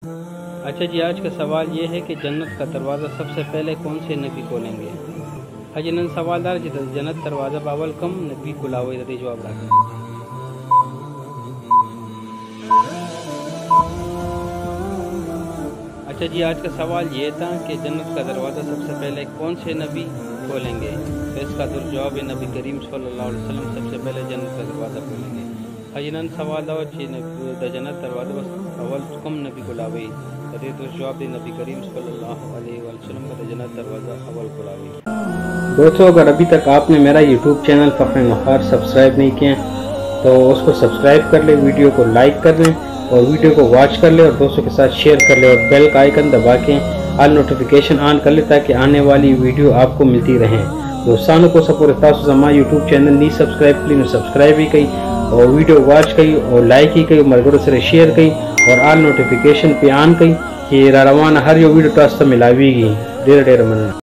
اچھا جی، آج کا سوال یہ ہے کہ جنت کا دروازہ سب سے پہلے کون سے نبی کھولیں گے؟ اجی نن سوال دار جی جنت دروازہ باول کم نبی کھلاوے دے جواب راکھیں۔ اچھا جی، آج کا سوال یہ تھا کہ جنت کا دروازہ سب سے پہلے کون سے نبی کھولیں گے؟ تو اس کا جواب ہے نبی کریم صلی اللہ علیہ وسلم سب سے پہلے جنت کا دروازہ کھولیں گے۔ اجی نن سوال دار جی جنت دروازہ اول کم نبی کھلاوے تو جواب دے نبی کریم صلی اللہ علیہ وسلم کا جنت دروازہ اول کھلاوے۔ دوستو، اگر ابھی تک آپ نے میرا یوٹیوب چینل فخر مختار سبسکرائب نہیں کیا تو اس کو سبسکرائب کر لیں، ویڈیو کو لائک کر لیں اور ویڈیو کو واچ کر لیں اور دوستوں کے ساتھ شیئر کر لیں اور بیل کا آئیکن دبا کے آل نوٹیفیکیشن آن کر لیں تاکہ آنے والی ویڈیو آپ کو ملتی رہیں۔ دوستانوں کو سپورٹ تاسو زما یوٹیوب چینل نہیں سبسکرائب کری سبسکرائب ہی کئی اور ویڈیو واچ کئی اور لائک ہی کئی مرګرو سره شیئر کئی اور آل نوٹیفیکیشن پہ آن کئی کہ را روانه هر یو ویډیو تاسو ته ملاویږي۔ ډېر مننه۔